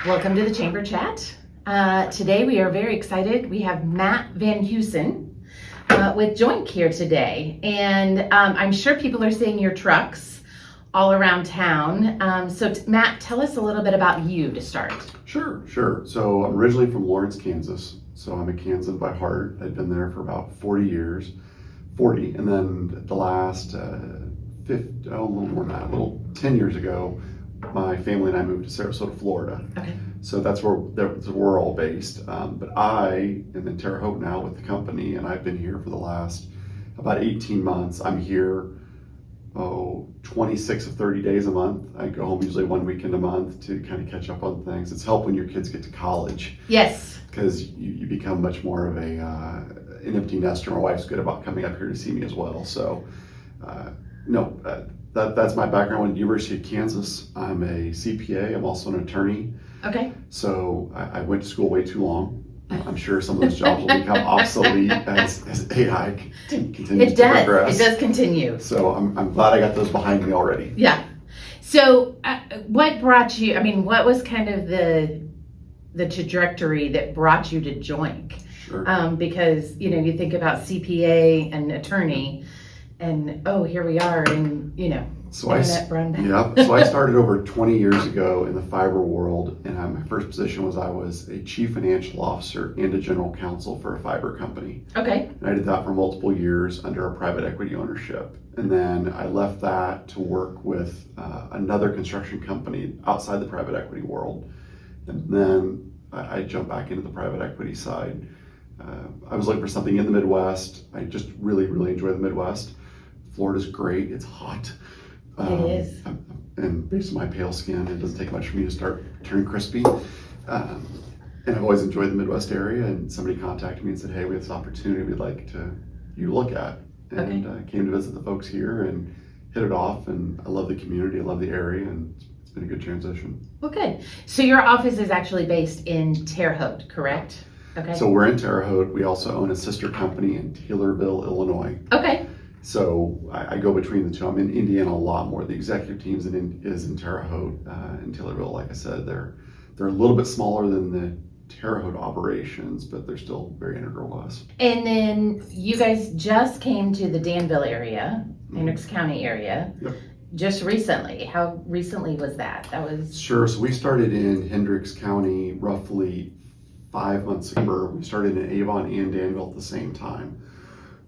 Welcome to the Chamber Chat. Today we are very excited. We have Matt Van Heusen with JOINK here today. And I'm sure people are seeing your trucks all around town. Matt, tell us a little bit about you to start. Sure. So I'm originally from Lawrence, Kansas. So I'm a Kansan by heart. I've been there for about 40 years, and then the last a little more than that, a little 10 years ago, my family and I moved to Sarasota, Florida. Okay. So that's where we're all based. But I am in Terre Haute now with the company, and I've been here for the last about 18 months. I'm here 26 of 30 days a month. I go home usually one weekend a month to kind of catch up on things. It's helped when your kids get to college. Yes. Because you become much more of an empty nester. My wife's good about coming up here to see me as well. So, that's my background. At the University of Kansas, I'm a CPA. I'm also an attorney. Okay. So I went to school way too long. I'm sure some of those jobs will become obsolete as AI continues to progress. It does continue. So I'm glad I got those behind me already. Yeah. So what brought you, what was kind of the trajectory that brought you to JOINK? Sure. Because, you think about CPA and attorney and, here we are in, internet broadband. So I started over 20 years ago in the fiber world, and my first position was I was a chief financial officer and a general counsel for a fiber company. Okay. And I did that for multiple years under a private equity ownership. And then I left that to work with another construction company outside the private equity world. And then I jumped back into the private equity side. I was looking for something in the Midwest. I just really, really enjoy the Midwest. Florida's great. It's hot. It is. And based on my pale skin, it doesn't take much for me to start turning crispy. And I've always enjoyed the Midwest area, and somebody contacted me and said, hey, we have this opportunity we'd like you to look at. And I came to visit the folks here and hit it off, and I love the community, I love the area, and it's been a good transition. Well, good. So your office is actually based in Terre Haute, correct? Okay. So we're in Terre Haute. We also own a sister company in Taylorville, Illinois. Okay. So I go between the two. I'm in Indiana a lot more. The executive team is in Terre Haute and Taylorville. Like I said, they're a little bit smaller than the Terre Haute operations, but they're still very integral to us. And then you guys just came to the Danville area, Hendricks County area. Yep. Just recently. How recently was that? That was Sure. So we started in Hendricks County roughly 5 months ago. We started in Avon and Danville at the same time.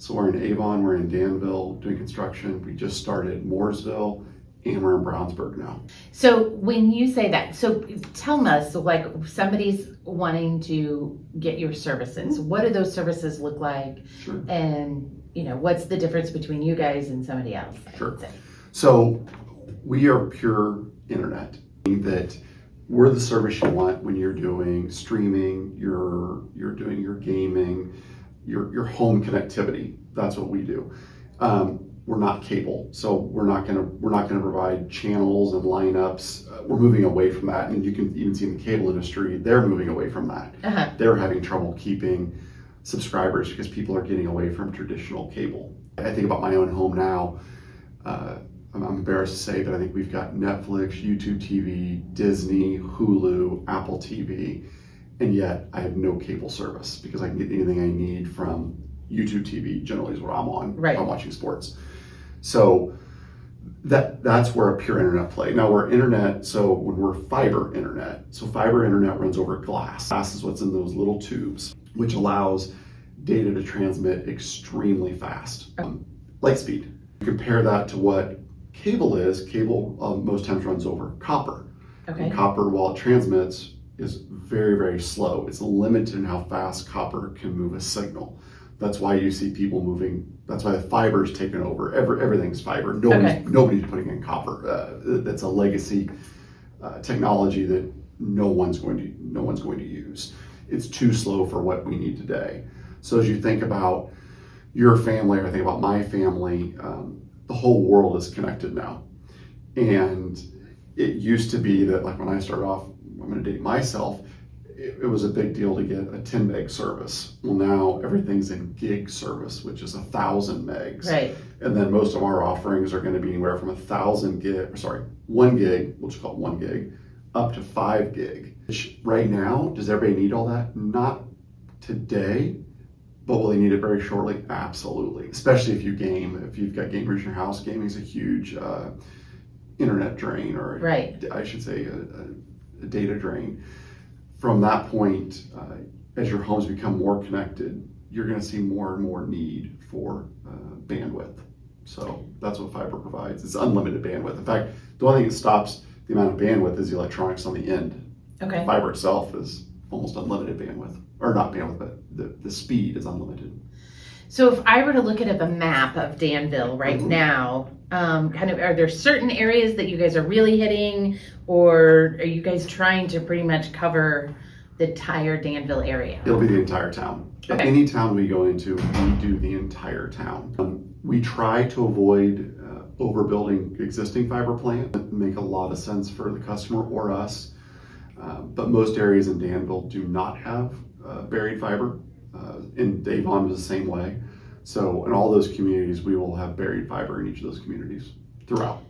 So we're in Avon, we're in Danville doing construction. We just started Mooresville, and we're in Brownsburg now. So when you say that, so tell us, like somebody's wanting to get your services, what do those services look like? Sure. And what's the difference between you guys and somebody else? Sure. So we are pure internet, that we're the service you want when you're doing streaming, you're doing your gaming, your home connectivity. That's what we do. We're not cable, so we're not gonna provide channels and lineups. We're moving away from that, and you can even see in the cable industry they're moving away from that. Uh-huh. They're having trouble keeping subscribers because people are getting away from traditional cable. I think about my own home now. I'm embarrassed to say that I think we've got Netflix, YouTube TV, Disney, Hulu, Apple TV. And yet I have no cable service because I can get anything I need from YouTube TV, generally is what I'm on. Right. If I'm watching sports. So that's where a pure internet play. Now we're internet, so when we're fiber internet, so fiber internet runs over glass. Glass is what's in those little tubes, which allows data to transmit extremely fast. Light speed. Compare that to what cable is. Cable most times runs over copper. Okay. And copper, while it transmits, is very, very slow. It's limited in how fast copper can move a signal. That's why you see people moving. That's why the fiber's taken over. Everything's fiber. Nobody's putting in copper. That's a legacy technology that no one's going to use. It's too slow for what we need today. So as you think about your family, or I think about my family, the whole world is connected now. And it used to be that, like when I started off, I'm going to date myself, it was a big deal to get a 10 meg service. Well, now everything's in gig service, which is 1,000 megs. Right. And then most of our offerings are going to be anywhere from 1,000 gig, 1 gig, we'll just call it 1 gig, up to 5 gig. Which right now, does everybody need all that? Not today, but will they need it very shortly? Absolutely. Especially if you game. If you've got gamers in your house, gaming is a huge internet drain, or Right. I should say a data drain. From that point, as your homes become more connected, you're going to see more and more need for bandwidth. So that's what fiber provides. It's unlimited bandwidth. In fact, the only thing that stops the amount of bandwidth is the electronics on the end. Okay. Fiber itself is almost unlimited bandwidth, or not bandwidth, but the speed is unlimited. So if I were to look at a map of Danville right now, kind of, are there certain areas that you guys are really hitting, or are you guys trying to pretty much cover the entire Danville area? It'll be the entire town. Okay. Any town we go into, we do the entire town. We try to avoid overbuilding existing fiber plant. It make a lot of sense for the customer or us. But most areas in Danville do not have buried fiber. And Avon is the same way. So in all those communities, we will have buried fiber in each of those communities throughout.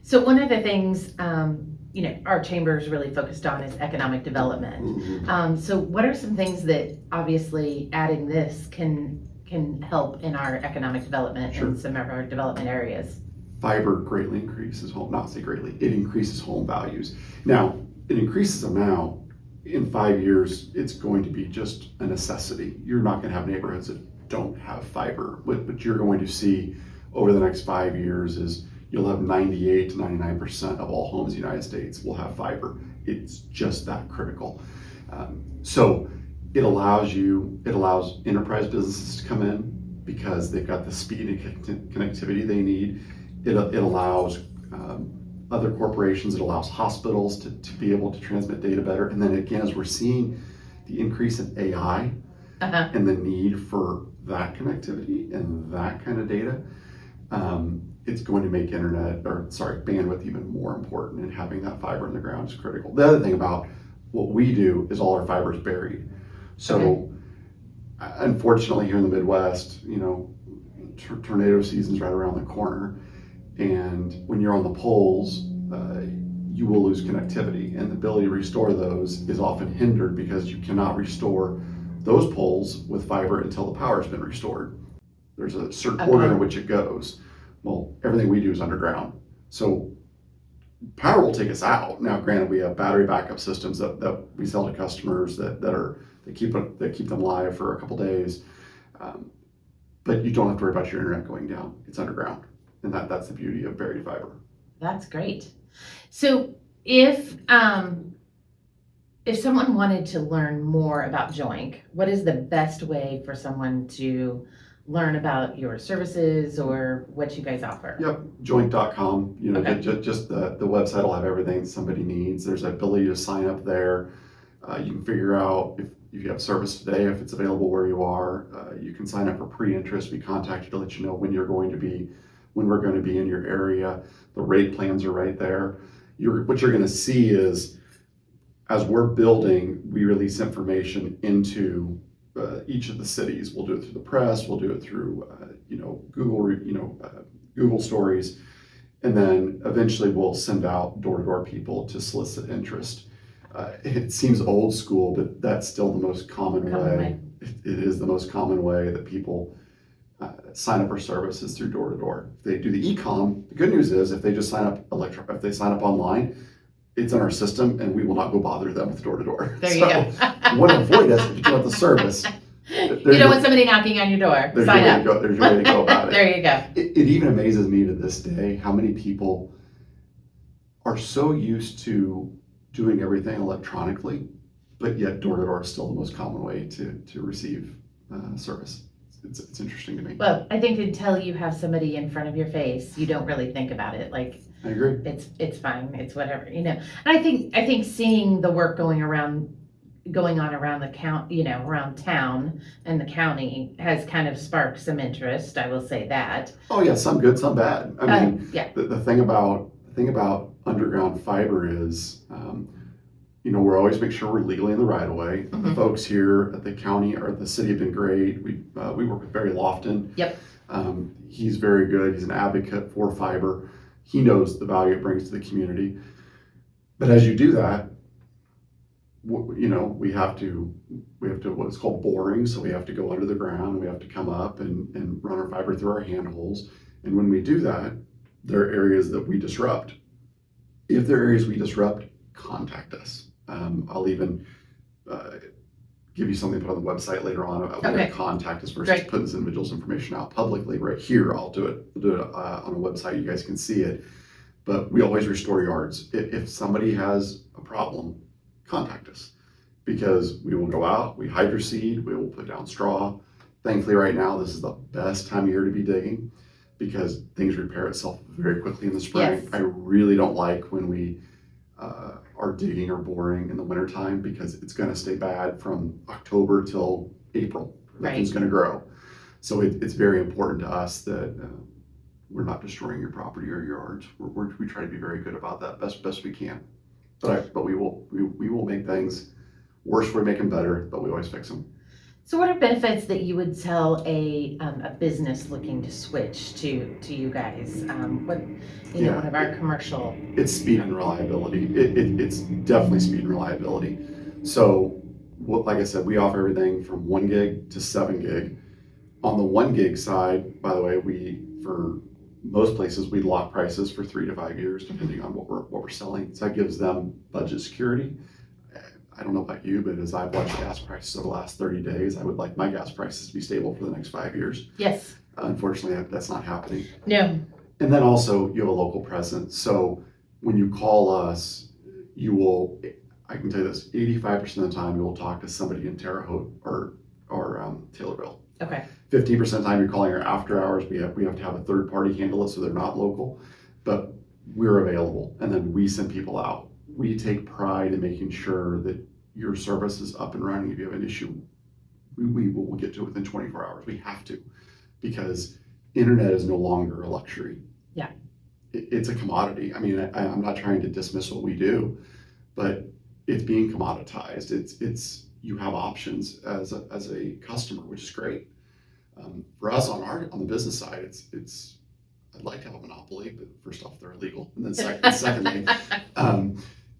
So one of the things, our chamber is really focused on is economic development. Mm-hmm. So what are some things that obviously adding this can help in our economic development Sure. in some of our development areas? Fiber greatly increases home, not say greatly, it increases home values. Now, it increases them now. In 5 years, it's going to be just a necessity. You're not going to have neighborhoods that don't have fiber. What you're going to see over the next 5 years is you'll have 98 to 99% of all homes in the United States will have fiber. It's just that critical. So it allows enterprise businesses to come in because they've got the speed and connectivity they need. It allows other corporations, it allows hospitals to be able to transmit data better. And then again, as we're seeing the increase in AI and the need for that connectivity and that kind of data, it's going to make bandwidth even more important, and having that fiber in the ground is critical. The other thing about what we do is all our fiber is buried. So unfortunately here in the Midwest, tornado season's right around the corner. And when you're on the poles, you will lose connectivity, and the ability to restore those is often hindered because you cannot restore those poles with fiber until the power's been restored. There's a certain order in which it goes. Well, everything we do is underground. So power will take us out. Now, granted, we have battery backup systems that we sell to customers that keep them live for a couple days. But you don't have to worry about your internet going down. It's underground. And that's the beauty of buried fiber. That's great. So if someone wanted to learn more about JOINK, what is the best way for someone to learn about your services or what you guys offer? Yep, joink.com. Just the website will have everything somebody needs. There's an ability to sign up there. You can figure out if you have service today, if it's available where you are. You can sign up for pre-interest. We contact you to let you know when we're going to be in your area. The rate plans are right there. What you're going to see is, as we're building, we release information into each of the cities. We'll do it through the press. We'll do it through Google stories, and then eventually we'll send out door-to-door people to solicit interest. It seems old school, but that's still the most common way. It is the most common way that people sign up for services, through door to door. If they do the e-com, the good news is if they just sign up if they sign up online, it's in our system and we will not go bother them with door to door. There you go. You want to avoid us if you want the service. You don't want somebody knocking on your door. Sign up. There's your way to go about it. There you go. It even amazes me to this day how many people are so used to doing everything electronically, but yet door to door is still the most common way to receive service. It's interesting to me. Well, I think until you have somebody in front of your face, you don't really think about it. Like, I agree. It's fine. It's whatever, And I think seeing the work going on around the around town and the county has kind of sparked some interest. I will say that. Oh yeah, some good, some bad. I mean, yeah. The thing about underground fiber is, we're always make sure we're legally in the right of way. Mm-hmm. The folks here at the county or the city have been great. We work with Barry Lofton. Yep. He's very good. He's an advocate for fiber. He knows the value it brings to the community. But as you do that, we have to what's called boring. So we have to go under the ground. We have to come up and run our fiber through our handholds. And when we do that, there are areas that we disrupt. If there are areas we disrupt, contact us. I'll even give you something to put on the website later on about where to contact us versus putting this individual's information out publicly. Right here, I'll do it on a website. You guys can see it. But we always restore yards. If somebody has a problem, contact us, because we will go out, we hydroseed, we will put down straw. Thankfully, right now, this is the best time of year to be digging because things repair itself very quickly in the spring. Yes. I really don't like when we are digging or boring in the wintertime because it's going to stay bad from October till April. Nothing's going to grow. So it's very important to us that we're not destroying your property or yards. We try to be very good about that best we can. But we will make things worse before we make them better, but we always fix them. So what are benefits that you would tell a business looking to switch to you guys? One of our commercial. It's speed and reliability. It's definitely speed and reliability. So, like I said, we offer everything from 1 gig to 7 gig. On the 1 gig side, by the way, for most places we lock prices for 3 to 5 years, depending on what we're selling. So that gives them budget security. I don't know about you, but as I've watched gas prices over the last 30 days, I would like my gas prices to be stable for the next 5 years. Yes. Unfortunately, that's not happening. No. And then also you have a local presence. So when you call us, I can tell you this, 85% of the time you will talk to somebody in Terre Haute or Taylorville. Okay. 15% of the time you're calling our after hours. We have to have a third party handle it so they're not local, but we're available. And then we send people out. We take pride in making sure that your service is up and running. If you have an issue, we will get to it within 24 hours. We have to, because internet is no longer a luxury. Yeah. It's a commodity. I mean, I'm not trying to dismiss what we do, but it's being commoditized. It's you have options as a customer, which is great. For us on the business side, it's I'd like to have a monopoly, but first off, they're illegal, and then secondly,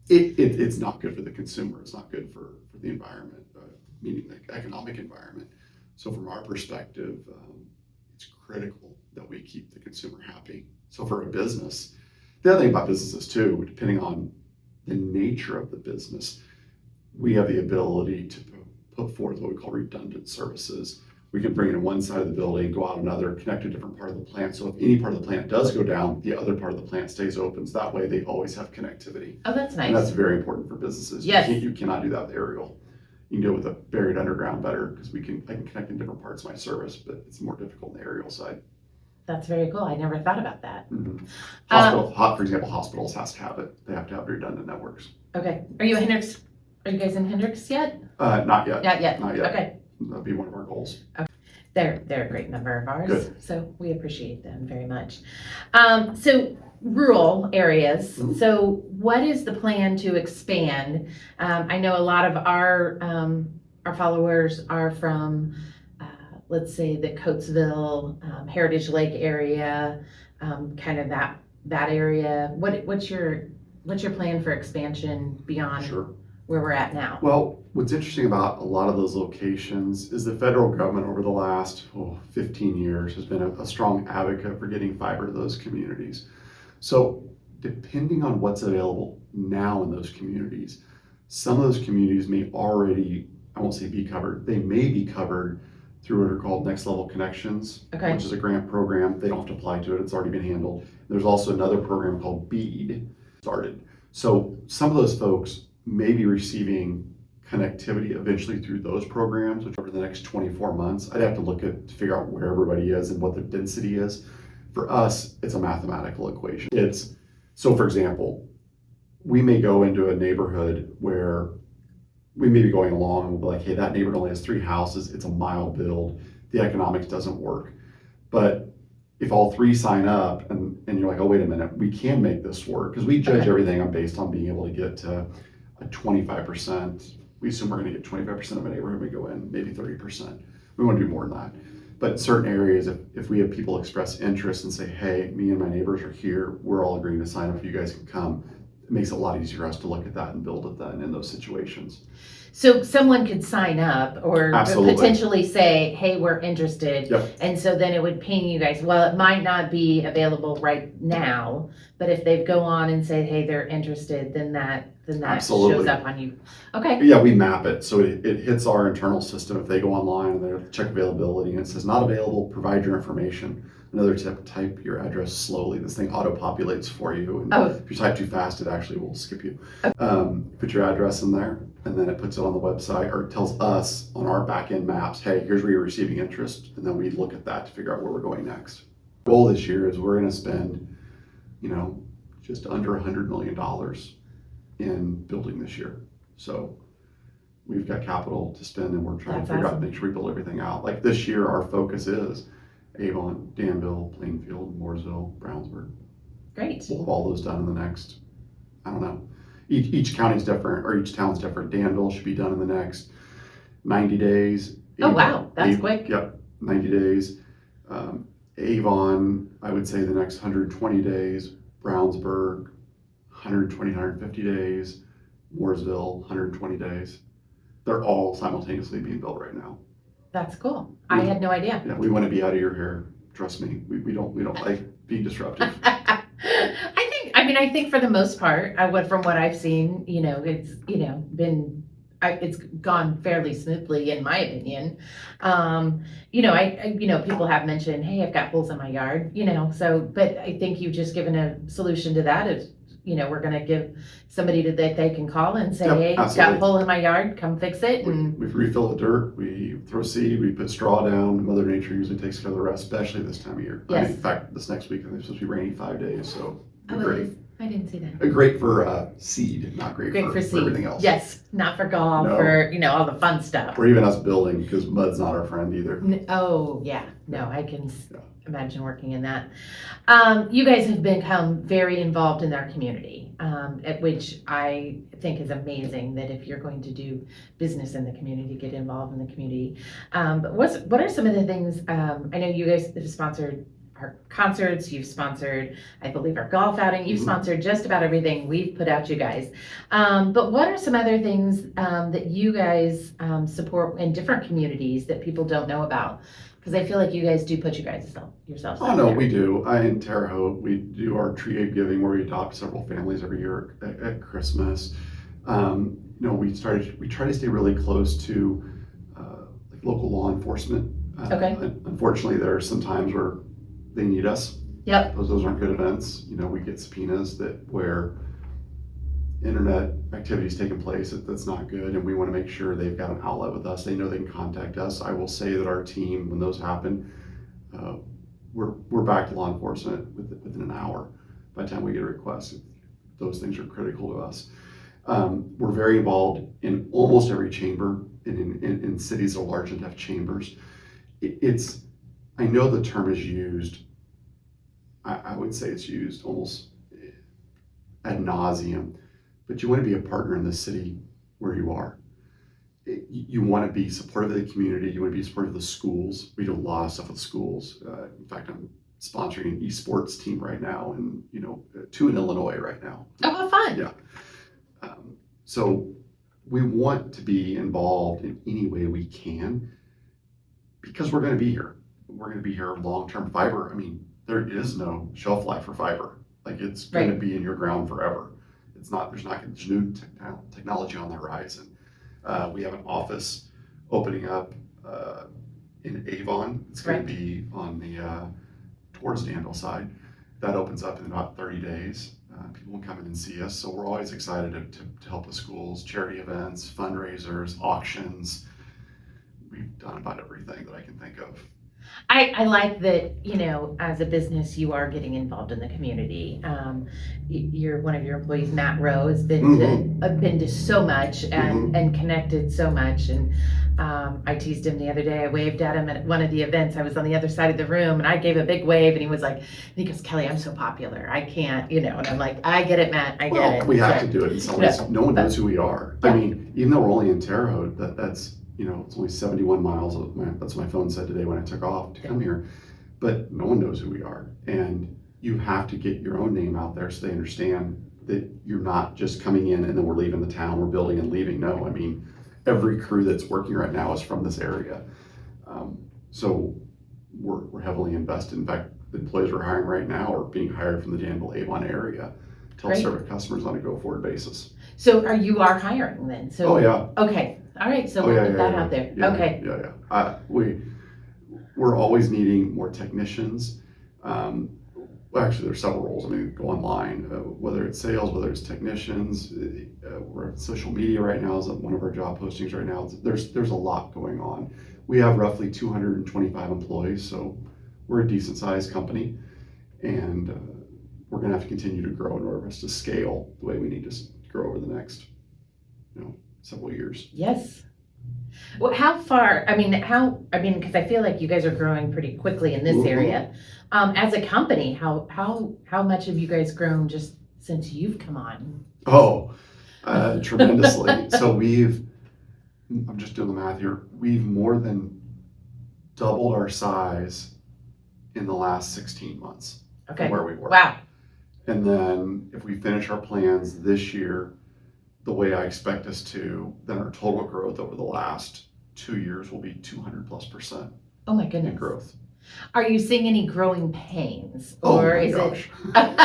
it's not good for the consumer. It's not good for the environment, meaning the economic environment. So from our perspective, it's critical that we keep the consumer happy. So for a business, the other thing about businesses too, depending on the nature of the business, we have the ability to put forth what we call redundant services. We can bring it in one side of the building, go out another, connect to a different part of the plant. So if any part of the plant does go down, the other part of the plant stays open. So that way they always have connectivity. Oh, that's nice. And that's very important for businesses. Yes. You cannot do that with aerial. You can do it with a buried underground better because I can connect in different parts of my service, but it's more difficult on the aerial side. That's very cool. I never thought about that. Mm-hmm. For example, hospitals has to have it. They have to have redundant networks. Okay. Are you guys in Hendricks yet? Not yet. Not yet. Not yet. Okay. That'd be one of our goals. Okay. They're a great member of ours. Good. So we appreciate them very much. So rural areas. Mm-hmm. So what is the plan to expand? I know a lot of our followers are from, let's say, the Coatesville, Heritage Lake area, kind of that area. What's your plan for expansion beyond where we're at now? Well, what's interesting about a lot of those locations is the federal government over the last 15 years has been a strong advocate for getting fiber to those communities. So depending on what's available now in those communities, some of those communities may already, I won't say be covered, they may be covered through what are called Next Level Connections, which is a grant program. They don't have to apply to it. It's already been handled. There's also another program called BEAD started. So some of those folks may be receiving connectivity eventually through those programs, which over the next 24 months, I'd have to look at to figure out where everybody is and what the density is. For us, it's a mathematical equation. So for example, we may go into a neighborhood where we may be going along and we'll be like, hey, that neighborhood only has 3 houses, it's a mile build, the economics doesn't work. But if all 3 sign up and you're like, oh, wait a minute, we can make this work, because we judge everything based on being able to get to a 25%. We assume we're going to get 25% of a neighborhood, we go in, maybe 30%. We want to do more than that. But in certain areas, if we have people express interest and say, hey, me and my neighbors are here, we're all agreeing to sign up, you guys can come, it makes it a lot easier for us to look at that and build it then in those situations. So someone could sign up or Absolutely. potentially say, hey, we're interested. Yep. And so then it would ping you guys. Well, it might not be available right now, but if they go on and say, hey, they're interested, then that Absolutely. shows up on you. Okay. Yeah, we map it. So it hits our internal system. If they go online and they check availability and it says not available, provide your information. Another tip, type your address slowly. This thing auto-populates for you. And if you type too fast, it actually will skip you. Put your address in there, and then it puts it on the website, or it tells us on our back-end maps, hey, here's where you're receiving interest. And then we look at that to figure out where we're going next. The goal this year is we're going to spend, just under $100 million in building this year. So we've got capital to spend, and we're trying to figure out, make sure we build everything out. Like this year, our focus is Avon, Danville, Plainfield, Mooresville, Brownsburg. Great. We'll have all those done in the next, I don't know. Each county's different, or each town's different. Danville should be done in the next 90 days. Oh, wow. That's quick. Yep, 90 days. Avon, I would say the next 120 days. Brownsburg, 120, 150 days. Mooresville, 120 days. They're all simultaneously being built right now. That's cool. I had no idea. Yeah, we want to be out of your hair. Trust me, we don't like being disruptive. I think for the most part, from what I've seen, it's it's gone fairly smoothly in my opinion. People have mentioned, hey, I've got holes in my yard, but I think you've just given a solution to that. Is we're going to give somebody that they can call and say, hey, I've got a hole in my yard, come fix it. And we refill the dirt, we throw seed, we put straw down. Mother Nature usually takes care of the rest, especially this time of year. Yes. In fact, this next week, it's supposed to be rainy 5 days, so great. I didn't see that. Great for seed, not great for seed. Everything else. Yes, not for golf or all the fun stuff. Or even us building, because mud's not our friend either. Oh yeah, no, I can imagine working in that. You guys have become very involved in our community, which I think is amazing. That if you're going to do business in the community, get involved in the community. But what are some of the things? I know you guys have sponsored our concerts, you've sponsored, I believe, our golf outing, you've sponsored just about everything we've put out, you guys. But what are some other things that you guys support in different communities that people don't know about? Because I feel like you guys do put yourselves out there. We do. In Terre Haute, we do our tree giving where we adopt several families every year at Christmas. We try to stay really close to local law enforcement. Unfortunately, there are some times where they need us. Yep. Those aren't good events. We get subpoenas where internet activity is taking place that's not good, and we want to make sure they've got an outlet with us. They know they can contact us. I will say that our team, when those happen, we're back to law enforcement within an hour by the time we get a request. Those things are critical to us. We're very involved in almost every chamber, in cities that are large enough chambers. I know the term is used, I would say it's used almost ad nauseum, but you want to be a partner in the city where you are. You want to be supportive of the community, you want to be supportive of the schools. We do a lot of stuff with schools. In fact, I'm sponsoring an esports team right now, and 2 in Illinois right now. Oh, how fun. Yeah. So we want to be involved in any way we can, because we're going to be here. We're going to be here long-term. Fiber, there is no shelf life for fiber. Like, it's going to be in your ground forever. There's new technology on the horizon. We have an office opening up in Avon. It's going to be on the towards Danville side. That opens up in about 30 days. People will come in and see us. So we're always excited to help the schools, charity events, fundraisers, auctions. We've done about everything that I can think of. I like that, as a business, you are getting involved in the community. One of your employees, Matt Rowe, has been to so much and connected so much. And I teased him the other day. I waved at him at one of the events. I was on the other side of the room, and I gave a big wave, and he goes, Kelly, I'm so popular. I can't, and I'm like, I get it, Matt. I get it. We have to do it in some ways. No one knows who we are. Yeah. Even though we're only in Terre Haute, that's it's only 71 miles. That's what my phone said today when I took off to come here. But no one knows who we are. And you have to get your own name out there so they understand that you're not just coming in and then we're leaving the town, we're building and leaving. No, I mean, every crew that's working right now is from this area. So we're heavily invested. In fact, the employees we're hiring right now are being hired from the Danville Avon area to help Great. serve customers on a go-forward basis. So you are hiring then? So Oh, yeah. Okay. All right. So we'll put that out there. Yeah, Okay. yeah. We're always needing more technicians. Well, actually, there's several roles. I mean, go online, whether it's sales, whether it's technicians. We're at social media right now is one of our job postings right now. There's a lot going on. We have roughly 225 employees, so we're a decent sized company, and we're going to have to continue to grow in order for us to scale the way we need to grow over the next, several years. Yes. Well, how far, because I feel like you guys are growing pretty quickly in this Mhm. area. As a company, how much have you guys grown just since you've come on? Oh, tremendously. So I'm just doing the math here. We've more than doubled our size in the last 16 months Okay. from where we were. Wow. And then if we finish our plans this year, the way I expect us to, then our total growth over the last 2 years will be 200+% Oh my in goodness. growth. Are you seeing any growing pains? Oh Or my is gosh. it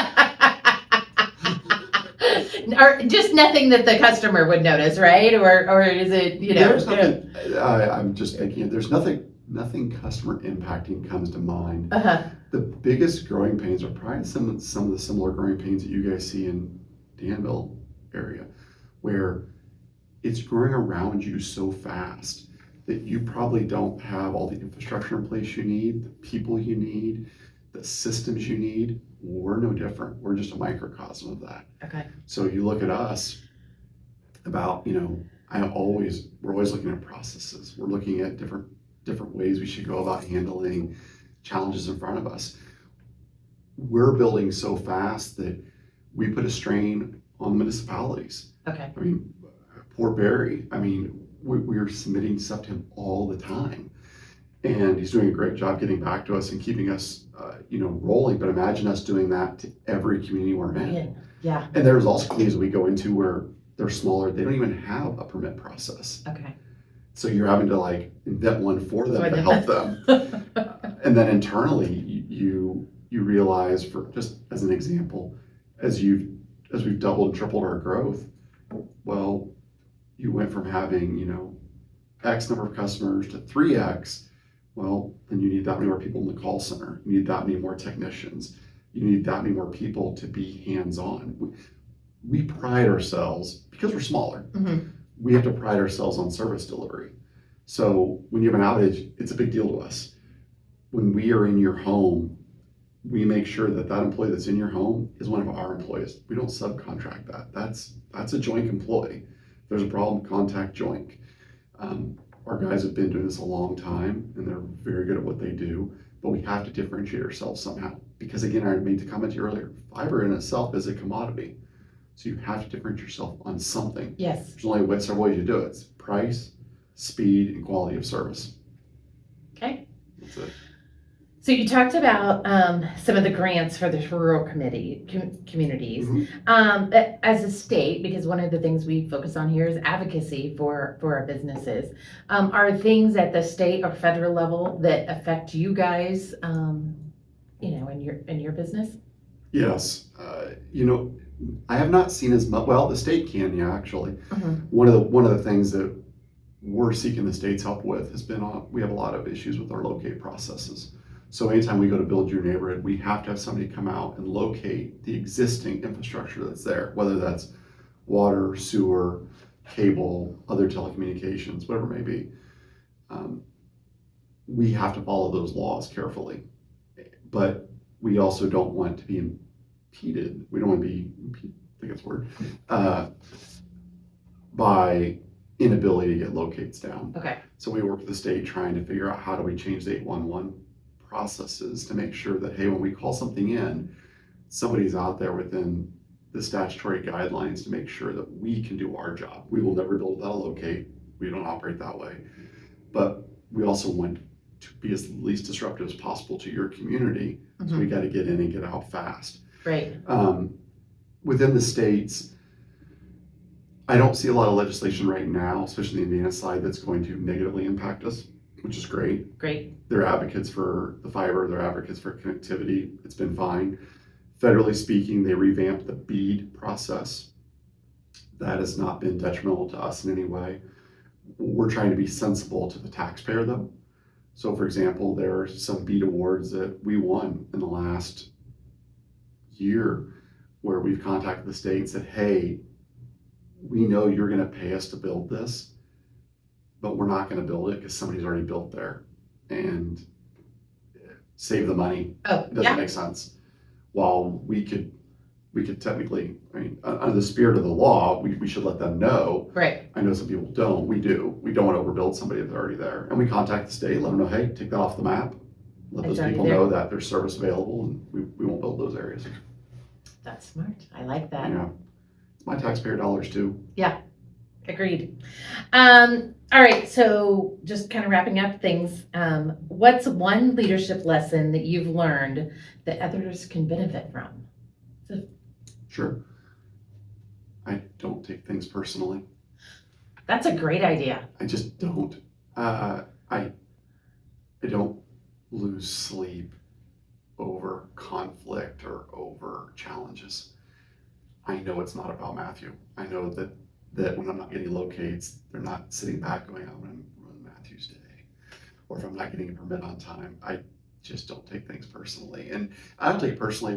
or just nothing that the customer would notice, right? Or is it, There's nothing, I'm just thinking, there's nothing customer impacting comes to mind. Uh-huh. The biggest growing pains are probably some of the similar growing pains that you guys see in Danville area, where it's growing around you so fast that you probably don't have all the infrastructure in place you need, the people you need, the systems you need. We're no different. We're just a microcosm of that. Okay. So you look at us about, we're always looking at processes. We're looking at different ways we should go about handling challenges in front of us. We're building so fast that we put a strain on municipalities. Okay. I mean, poor Barry, we're submitting stuff to him all the time. And he's doing a great job getting back to us and keeping us, rolling. But imagine us doing that to every community we're in. Yeah. And there's also communities we go into where they're smaller. They don't even have a permit process. Okay. So you're having to invent one for them to help them. And then internally, you realize, for just as an example, as we've doubled and tripled our growth, well, you went from having, X number of customers to 3X. Well, then you need that many more people in the call center. You need that many more technicians. You need that many more people to be hands-on. We pride ourselves, because we're smaller, Mm-hmm. we have to pride ourselves on service delivery. So when you have an outage, it's a big deal to us. When we are in your home, we make sure that employee that's in your home is one of our employees. We don't subcontract that. That's a JOINK employee. If there's a problem, contact JOINK. Our guys have been doing this a long time, and they're very good at what they do, but we have to differentiate ourselves somehow. Because again, I made the comment to you earlier, fiber in itself is a commodity. So you have to differentiate yourself on something. Yes. There's only several ways you do it. It's price, speed, and quality of service. Okay. That's it. So you talked about some of the grants for the rural communities. Mm-hmm. As a state, because one of the things we focus on here is advocacy for our businesses. Are things at the state or federal level that affect you guys, in your business? Yes. I have not seen as much. Well, the state can, actually. Mm-hmm. One of the things that we're seeking the state's help with has been we have a lot of issues with our locate processes. So anytime we go to build your neighborhood, we have to have somebody come out and locate the existing infrastructure that's there, whether that's water, sewer, cable, other telecommunications, whatever it may be. We have to follow those laws carefully, but we also don't want to be impeded. We don't want to be, I think that's a word, by inability to get locates down. Okay. So we work with the state trying to figure out how do we change the 811 processes to make sure that, hey, when we call something in, somebody's out there within the statutory guidelines to make sure that we can do our job. We will never build without a locate. We don't operate that way. But we also want to be as least disruptive as possible to your community. Mm-hmm. So we got to get in and get out fast. Right. within the states, I don't see a lot of legislation right now, especially the Indiana side, that's going to negatively impact us, which is great. Great. They're advocates for the fiber, they're advocates for connectivity. It's been fine. Federally speaking, they revamped the BEAD process. That has not been detrimental to us in any way. We're trying to be sensible to the taxpayer, though. So, for example, there are some BEAD awards that we won in the last year where we've contacted the state and said, hey, we know you're going to pay us to build this, but we're not going to build it because somebody's already built there, and save the money. Oh, It doesn't yeah. make sense. While we could technically, I mean, under the spirit of the law, we should let them know. Right. I know some people don't. We do. We don't want to overbuild somebody if they're already there. And we contact the state, let them know, hey, take that off the map. Let It's those already people there. know that there's service available, and we won't build those areas. That's smart. I like that. Yeah. It's my taxpayer dollars too. Agreed. All right, so just kind of wrapping up things, what's one leadership lesson that you've learned that others can benefit from? Sure. I don't take things personally. That's a great idea. I just don't. I don't lose sleep over conflict or over challenges. I know it's not about Matthew. I know that when I'm not getting locates, they're not sitting back going, I'm going to run Matthew's day. Or if I'm not getting a permit on time, I just don't take things personally. And I don't take it personally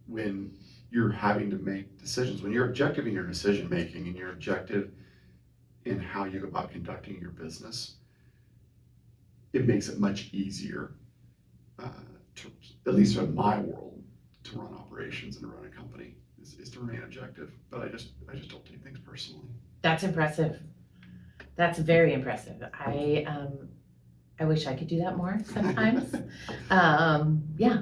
when you're having to make decisions, when you're objective in your decision making and you're objective in how you go about conducting your business. It makes it much easier, to, at least in my world, to run operations and to run a company is to remain objective. But I just don't take things personally. That's impressive. That's very impressive. I wish I could do that more sometimes. Yeah.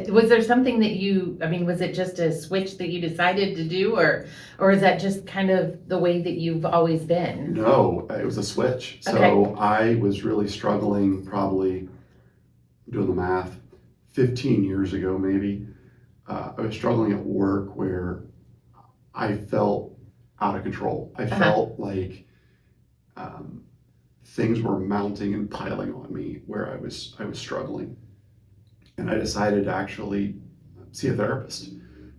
Was there something that was it just a switch that you decided to do, or is that just kind of the way that you've always been? No, it was a switch. So Okay. I was really struggling, probably doing the math, 15 years ago maybe. I was struggling at work where I felt out of control. I felt like things were mounting and piling on me where I was struggling. And I decided to actually see a therapist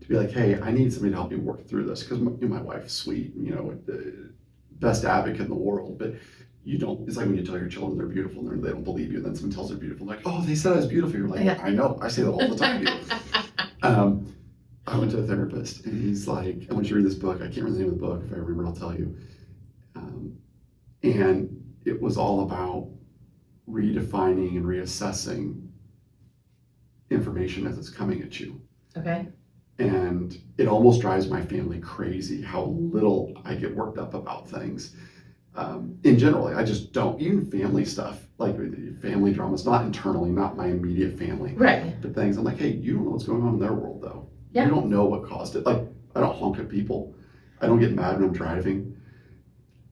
to be like, hey, I need somebody to help me work through this, because my wife's sweet, the best advocate in the world, but you don't. It's like when you tell your children they're beautiful and they don't believe you, and then someone tells they're beautiful, like, oh, they said I was beautiful. You're like, Yeah. I know, I say that all the time. I went to a therapist, and he's like, I want you to read this book. I can't remember the name of the book. If I remember, I'll tell you. And it was all about redefining and reassessing information as it's coming at you. Okay. And it almost drives my family crazy how little I get worked up about things. In general, I just don't. Even family stuff, like family dramas, not internally, not my immediate family, Right. but things. I'm like, hey, you don't know what's going on in their world, though. Yeah. You don't know what caused it. Like, I don't honk at people. I don't get mad when I'm driving.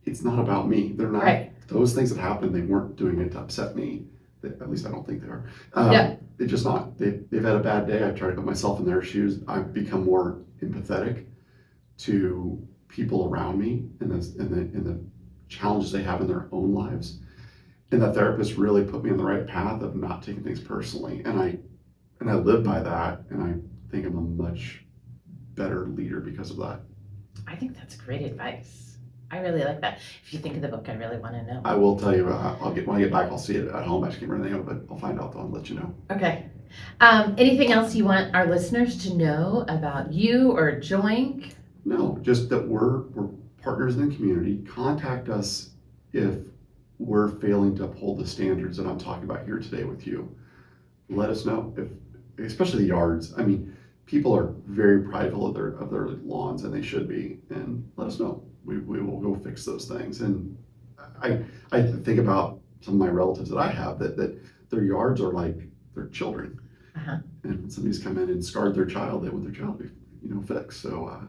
It's not about me. They're not. Right. Those things that happened, they weren't doing it to upset me. At least I don't think they are. Yeah. They're just not. They've had a bad day. I try to put myself in their shoes. I've become more empathetic to people around me and the challenges they have in their own lives. And that therapist really put me on the right path of not taking things personally. And I live by that. And I think I'm a much better leader because of that. I think that's great advice. I really like that. If you think of the book, I really want to know. I will tell you. When I get back, I'll see it at home. I just can't remember the name of it, but I'll find out though and let you know. Okay. Anything else you want our listeners to know about you or JOINK? No, just that we're partners in the community. Contact us if we're failing to uphold the standards that I'm talking about here today with you. Let us know, especially the yards. I mean, people are very prideful of their lawns, and they should be. And let us know. We will go fix those things. And I think about some of my relatives that I have that their yards are like their children. Uh-huh. And when somebody's come in and scarred their child, they want their child to be fixed. So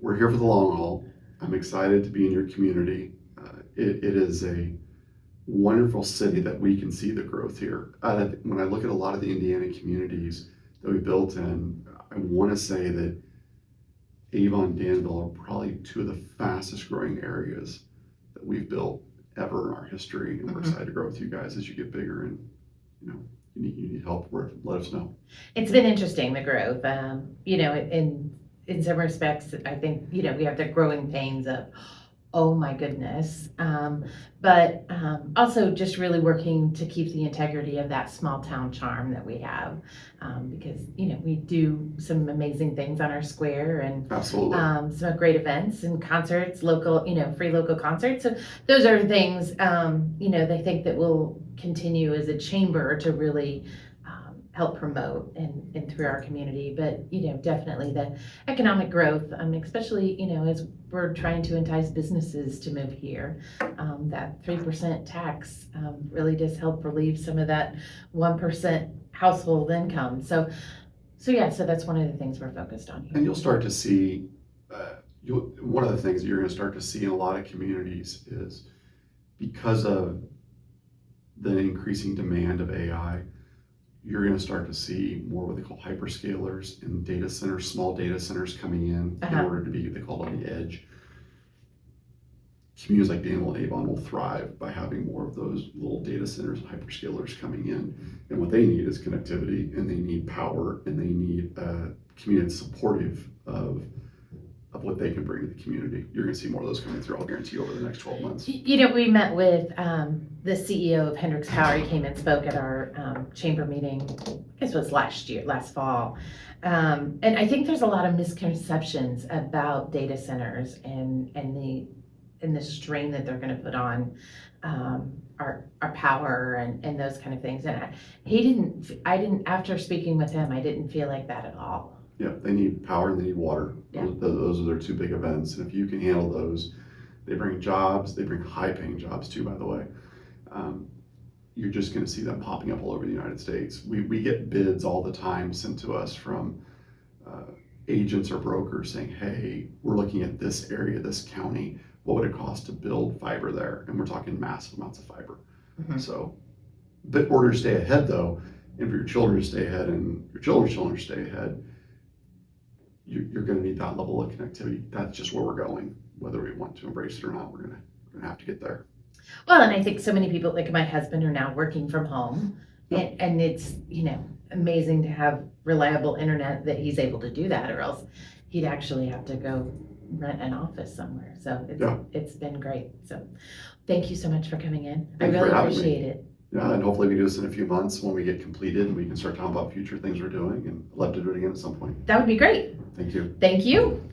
we're here for the long haul. I'm excited to be in your community. It is a wonderful city that we can see the growth here. When I look at a lot of the Indiana communities that we built in, I want to say that Avon, Danville are probably two of the fastest growing areas that we've built ever in our history. And we're excited to grow with you guys as you get bigger, and you need help, let us know. It's been interesting, the growth. In some respects, I think, we have the growing pains of, oh my goodness. But also just really working to keep the integrity of that small town charm that we have. Because, we do some amazing things on our square, and Absolutely. some great events and concerts, local, free local concerts. So those are things, they think that we'll continue as a chamber to really help promote and through our community. But definitely the economic growth, especially as we're trying to entice businesses to move here, that 3% tax really does help relieve some of that 1% household income. So that's one of the things we're focused on here. And you'll start to see one of the things that you're going to start to see in a lot of communities is, because of the increasing demand of AI, you're going to start to see more what they call hyperscalers and data centers, small data centers coming in order to be, they call it on the edge. Communities like Danville and Avon will thrive by having more of those little data centers and hyperscalers coming in. And what they need is connectivity, and they need power, and they need a community that's supportive of what they can bring to the community. You're going to see more of those coming through, I'll guarantee you, over the next 12 months. We met with the CEO of Hendricks Power. He came and spoke at our chamber meeting, I guess it was last fall. And I think there's a lot of misconceptions about data centers and the strain that they're going to put on our power and those kind of things. And I didn't, after speaking with him, I didn't feel like that at all. Yeah, they need power and they need water. Yeah. Those are their two big events. And if you can handle those, they bring jobs. They bring high-paying jobs too, by the way. You're just going to see them popping up all over the United States. We get bids all the time sent to us from agents or brokers saying, hey, we're looking at this area, this county. What would it cost to build fiber there? And we're talking massive amounts of fiber. Mm-hmm. So, but orders stay ahead though, and for your children to stay ahead and your children's children to stay ahead, you're going to need that level of connectivity. That's just where we're going. Whether we want to embrace it or not, we're going to have to get there. Well, and I think so many people, like my husband, are now working from home, and it's amazing to have reliable internet that he's able to do that, or else he'd actually have to go rent an office somewhere. So it's been great. So thank you so much for coming in. I really appreciate it. Yeah, and hopefully we do this in a few months when we get completed and we can start talking about future things we're doing, and I'd love to do it again at some point. That would be great. Thank you. Thank you.